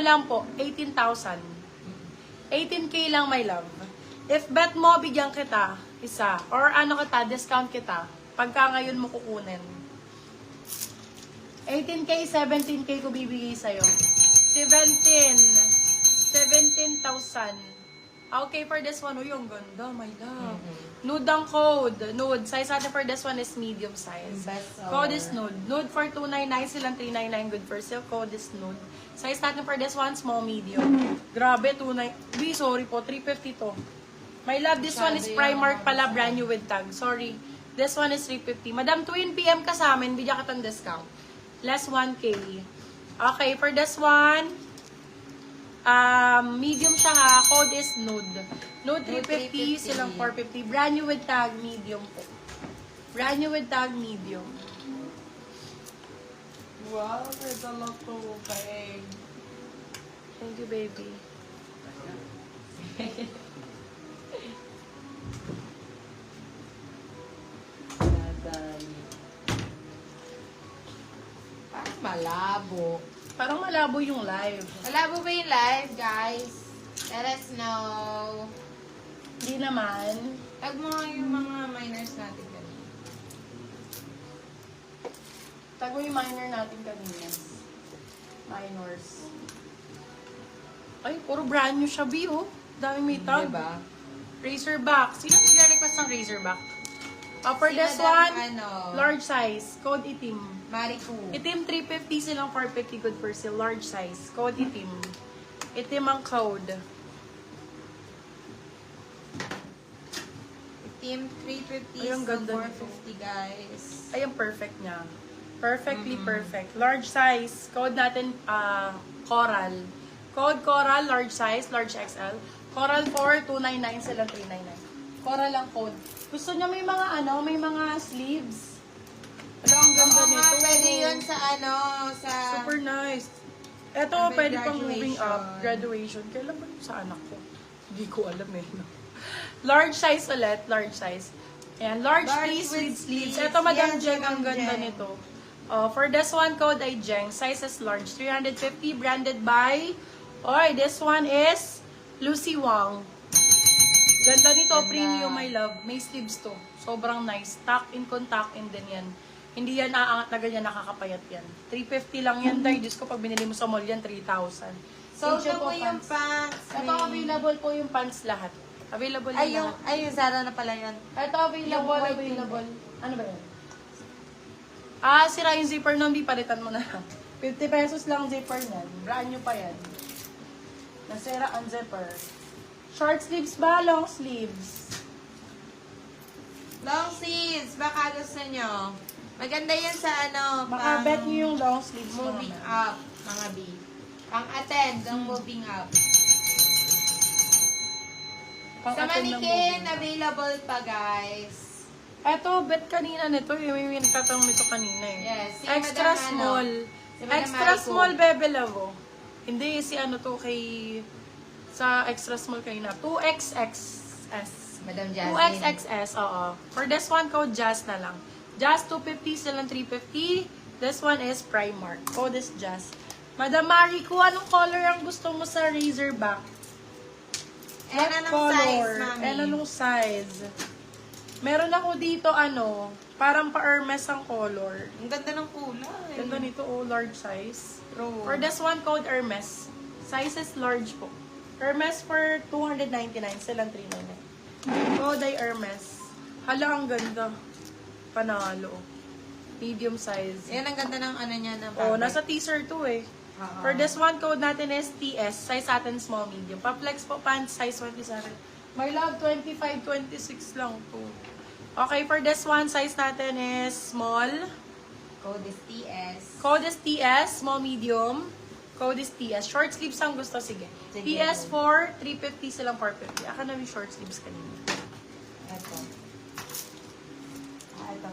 na lang po, 18,000. 18K lang, my love. If bet mo, bigyan kita isa. Or ano kita, discount kita. Pagka ngayon mo kukunin. 18K, 17K ko bibigay sa'yo. 17,000. Okay, for this one, yung ganda, my love. Nude ang code. Nude. Size natin for this one is medium size. Code is nude. Nude for 299, silang 399. Good for sale. Code is nude. Size natin for this one, small, medium. Grabe, 29. Sorry po, 350 to. My love, this one is Primark pala, brand new with tag. Sorry. This one is 350. Madam, 2 PM ka sa amin, bigyan ka tang discount. Less 1K. Okay, for this one, medium siya ha. Code is nude. Nude 350, silang 450. Brand new with tag, medium po. Brand new with tag, medium. Wow, there's a lot to pay. Thank you, baby. Parang malabo. Parang malabo yung live. Malabo ba yung live, guys? Let us know. Hindi naman. Tag mo nga yung mga minors natin kanina. Tago yung minor natin kanina. Minors. Ay, puro brand new siya, B, oh. Dami may tag. Diba? Razorback. Sino nag-request ng Razorback? For this one, large size. Code itim. Mariku. Itim 350, silang 450. Good for sale. Large size. Code itim. Itim ang code. Team 350 Ay, ang so ganda 450, guys. Ay, ang perfect niya. Perfectly perfect. Large size. Code natin, Coral. Code Coral, large size, large XL. Coral 4, 299, sila 399. Coral ang code. Gusto niya may mga may mga sleeves. Ano, ang ganda nito. Pwede yun sa sa... Super nice. Ito, Sabi, pwede pang moving graduation. up. Graduation. Kailan ba yun sa anak ko? Hindi ko alam eh. No? Large size ulit. Large size. Ayan. Large piece with sleeves. Ito, Madam Yes, Jeng, ang Madam ganda Jeng. nito. For this one, code ay Jeng. Size is large. 350. Branded by... Oy, this one is Lucy Wang. Ganda nito. Premium, my love. May sleeves to. Sobrang nice. Tuck in, contact in din yan. Hindi yan aangat na ganyan, nakakapayat yan. 350 lang yan, dahil Diyos ko, pag binili mo sa mall yan, 3,000. So, ito po yung pants. Ito, available po yung pants lahat. Available yung lahat. Ay, yung Zara na pala yun. Ito, available. Ano ba yan? Sira yung zipper nun, di palitan mo na lang. 50 pesos lang zipper niyan. Brand new pa yan. Nasira ang zipper. Short sleeves ba? Long sleeves? Long sleeves, baka gusto nyo. Maganda yan sa Makabet nyo yung long sleeves mo moving naman. up, mga B. Pang-attend ang moving up. Sa mannequin, available pa, guys. Eto, bet kanina nito. Yung nagtatanong nito kanina eh. Yes. Si Extra Madam small. Si Madam Extra Marico. small, Bebe Lavo. Hindi, si to kay... Sa extra small kanina. 2XXS. Madam Jasmine. 2XXS, oo. For this one, code Jazz na lang. Jazz 250, silang 350. This one is Primark. Code is Jazz. Madam Marico, anong color ang gusto mo sa Razorback? And anong size, mami? And anong size? Meron ako dito, parang pa-Hermes ang color. Ang ganda ng kulay. Ganda nito, large size. True. For this one, code Hermes. Size is large po. Hermes for 299, silang 399. Code ay Hermes. Hala, ang ganda. Panalo. Medium size. Yan ang ganda ng niya na Nasa teaser to eh. For this one, code natin is TS. Size natin small, medium. Pa-flex po, pants, size 27. My love, 25, 26 lang po. Okay, for this one, size natin is small. Code is TS. Code is TS, small, medium. Code is TS. Short sleeves ang gusto, sige. TS for 350, silang 450. Aka na yung short sleeves kanina. Ito. Ito.